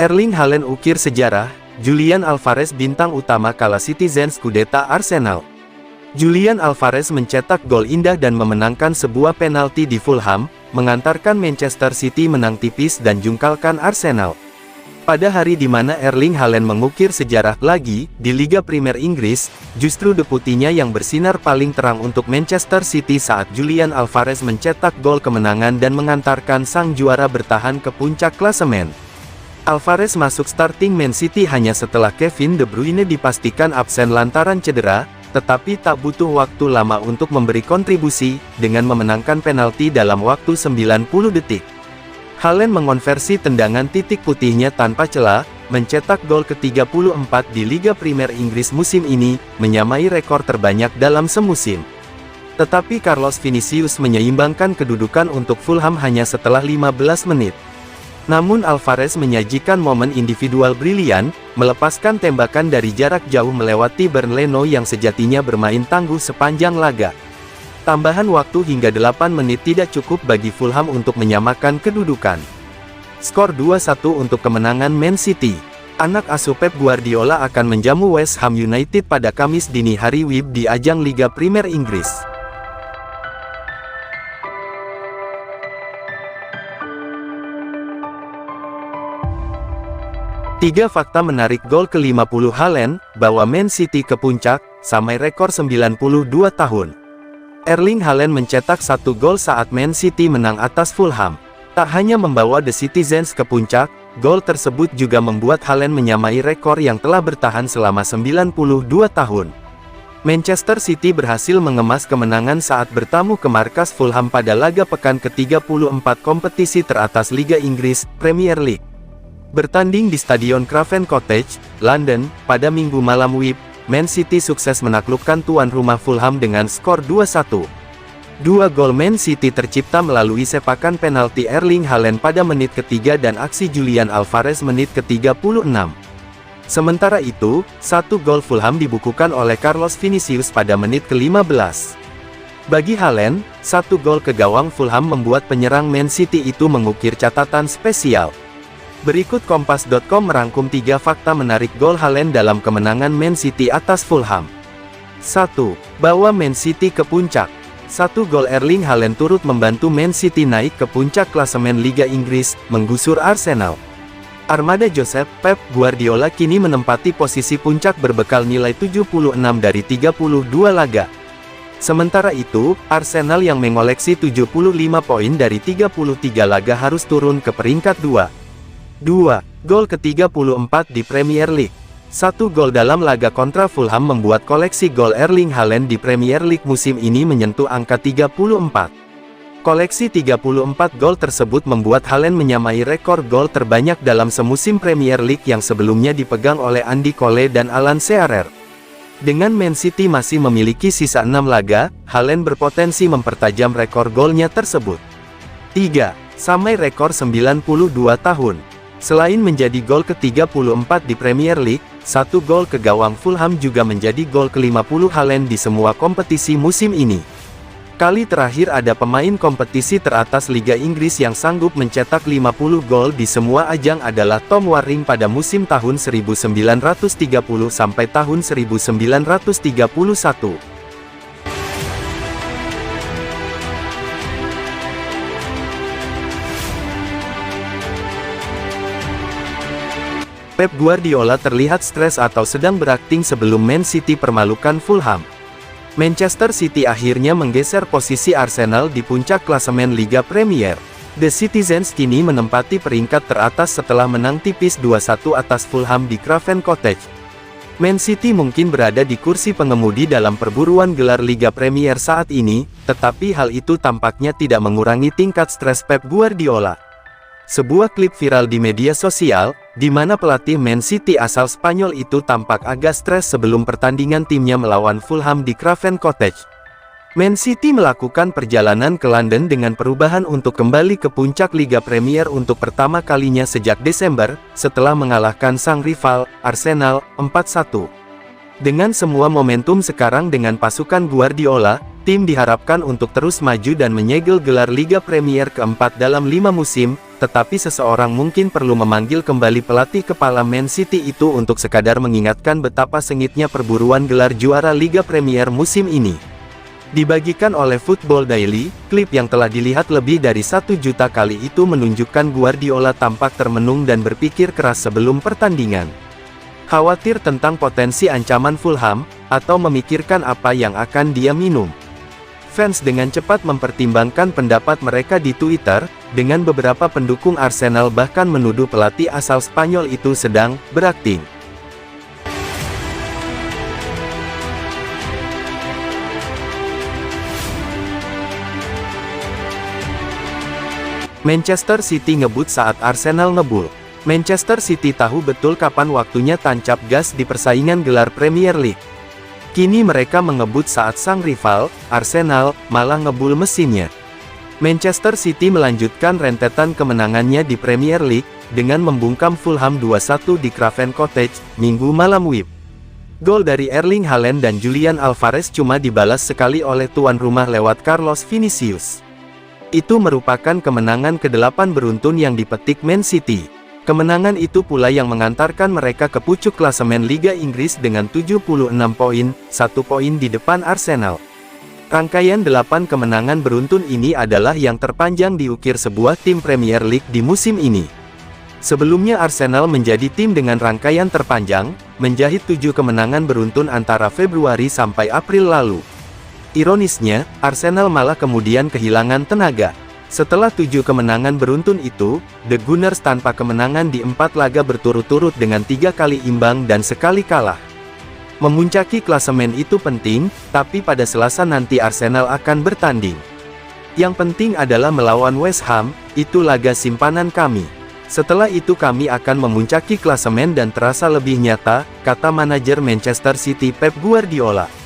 Erling Haaland ukir sejarah, Julian Alvarez bintang utama kala Citizens kudeta Arsenal. Julian Alvarez mencetak gol indah dan memenangkan sebuah penalti di Fulham, mengantarkan Manchester City menang tipis dan jungkalkan Arsenal. Pada hari di mana Erling Haaland mengukir sejarah lagi, di Liga Premier Inggris, justru deputinya yang bersinar paling terang untuk Manchester City saat Julian Alvarez mencetak gol kemenangan dan mengantarkan sang juara bertahan ke puncak klasemen. Alvarez masuk starting Man City hanya setelah Kevin De Bruyne dipastikan absen lantaran cedera, tetapi tak butuh waktu lama untuk memberi kontribusi, dengan memenangkan penalti dalam waktu 90 detik. Haaland mengonversi tendangan titik putihnya tanpa celah, mencetak gol ke-34 di Liga Premier Inggris musim ini, menyamai rekor terbanyak dalam semusim. Tetapi Carlos Vinicius menyeimbangkan kedudukan untuk Fulham hanya setelah 15 menit. Namun Alvarez menyajikan momen individual brilian, melepaskan tembakan dari jarak jauh melewati Bernd Leno yang sejatinya bermain tangguh sepanjang laga. Tambahan waktu hingga 8 menit tidak cukup bagi Fulham untuk menyamakan kedudukan. Skor 2-1 untuk kemenangan Man City. Anak asuh Pep Guardiola akan menjamu West Ham United pada Kamis dini hari WIB di ajang Liga Premier Inggris. Tiga fakta menarik gol ke-50 Haaland, bawa Man City ke puncak, samai rekor 92 tahun. Erling Haaland mencetak 1 gol saat Man City menang atas Fulham. Tak hanya membawa The Citizens ke puncak, gol tersebut juga membuat Haaland menyamai rekor yang telah bertahan selama 92 tahun. Manchester City berhasil mengemas kemenangan saat bertamu ke markas Fulham pada laga pekan ke-34 kompetisi teratas Liga Inggris, Premier League. Bertanding di Stadion Craven Cottage, London, pada Minggu malam WIB, Man City sukses menaklukkan tuan rumah Fulham dengan skor 2-1. Dua gol Man City tercipta melalui sepakan penalti Erling Haaland pada menit ketiga dan aksi Julian Alvarez menit ke-36. Sementara itu, 1 gol Fulham dibukukan oleh Carlos Vinicius pada menit ke-15. Bagi Haaland, 1 gol ke gawang Fulham membuat penyerang Man City itu mengukir catatan spesial. Berikut Kompas.com merangkum 3 fakta menarik gol Haaland dalam kemenangan Man City atas Fulham. 1. Bawa Man City ke puncak. 1 gol Erling Haaland turut membantu Man City naik ke puncak klasemen Liga Inggris, menggusur Arsenal. Armada Josep Pep Guardiola kini menempati posisi puncak berbekal nilai 76 dari 32 laga. Sementara itu, Arsenal yang mengoleksi 75 poin dari 33 laga harus turun ke peringkat 2. 2. Gol ke-34 di Premier League. 1 gol dalam laga kontra Fulham membuat koleksi gol Erling Haaland di Premier League musim ini menyentuh angka 34. Koleksi 34 gol tersebut membuat Haaland menyamai rekor gol terbanyak dalam semusim Premier League yang sebelumnya dipegang oleh Andy Cole dan Alan Shearer. Dengan Man City masih memiliki sisa 6 laga, Haaland berpotensi mempertajam rekor golnya tersebut. 3. Samai rekor 92 tahun. Selain menjadi gol ke-34 di Premier League, 1 gol ke gawang Fulham juga menjadi gol ke-50 Haaland di semua kompetisi musim ini. Kali terakhir ada pemain kompetisi teratas Liga Inggris yang sanggup mencetak 50 gol di semua ajang adalah Tom Waring pada musim tahun 1930 sampai tahun 1931. Pep Guardiola terlihat stres atau sedang berakting sebelum Man City permalukan Fulham. Manchester City akhirnya menggeser posisi Arsenal di puncak klasemen Liga Premier. The Citizens kini menempati peringkat teratas setelah menang tipis 2-1 atas Fulham di Craven Cottage. Man City mungkin berada di kursi pengemudi dalam perburuan gelar Liga Premier saat ini, tetapi hal itu tampaknya tidak mengurangi tingkat stres Pep Guardiola. Sebuah klip viral di media sosial, di mana pelatih Man City asal Spanyol itu tampak agak stres sebelum pertandingan timnya melawan Fulham di Craven Cottage. Man City melakukan perjalanan ke London dengan perubahan untuk kembali ke puncak Liga Premier untuk pertama kalinya sejak Desember, setelah mengalahkan sang rival, Arsenal, 4-1. Dengan semua momentum sekarang dengan pasukan Guardiola, tim diharapkan untuk terus maju dan menyegel gelar Liga Premier keempat dalam 5 musim, tetapi seseorang mungkin perlu memanggil kembali pelatih kepala Man City itu untuk sekadar mengingatkan betapa sengitnya perburuan gelar juara Liga Premier musim ini. Dibagikan oleh Football Daily, klip yang telah dilihat lebih dari 1 juta kali itu menunjukkan Guardiola tampak termenung dan berpikir keras sebelum pertandingan. Khawatir tentang potensi ancaman Fulham, atau memikirkan apa yang akan dia minum. Fans dengan cepat mempertimbangkan pendapat mereka di Twitter, dengan beberapa pendukung Arsenal bahkan menuduh pelatih asal Spanyol itu sedang berakting. Manchester City ngebut saat Arsenal ngebul. Manchester City tahu betul kapan waktunya tancap gas di persaingan gelar Premier League. Kini mereka mengebut saat sang rival, Arsenal, malah ngebul mesinnya. Manchester City melanjutkan rentetan kemenangannya di Premier League, dengan membungkam Fulham 2-1 di Craven Cottage, Minggu malam WIB. Gol dari Erling Haaland dan Julian Alvarez cuma dibalas sekali oleh tuan rumah lewat Carlos Vinicius. Itu merupakan kemenangan ke-8 beruntun yang dipetik Man City. Kemenangan itu pula yang mengantarkan mereka ke pucuk klasemen Liga Inggris dengan 76 poin, 1 poin di depan Arsenal. Rangkaian 8 kemenangan beruntun ini adalah yang terpanjang diukir sebuah tim Premier League di musim ini. Sebelumnya Arsenal menjadi tim dengan rangkaian terpanjang, menjahit 7 kemenangan beruntun antara Februari sampai April lalu. Ironisnya, Arsenal malah kemudian kehilangan tenaga. Setelah 7 kemenangan beruntun itu, The Gunners tanpa kemenangan di 4 laga berturut-turut dengan 3 kali imbang dan sekali kalah. Memuncaki klasemen itu penting, tapi pada Selasa nanti Arsenal akan bertanding. Yang penting adalah melawan West Ham, itu laga simpanan kami. Setelah itu kami akan memuncaki klasemen dan terasa lebih nyata, kata manajer Manchester City Pep Guardiola.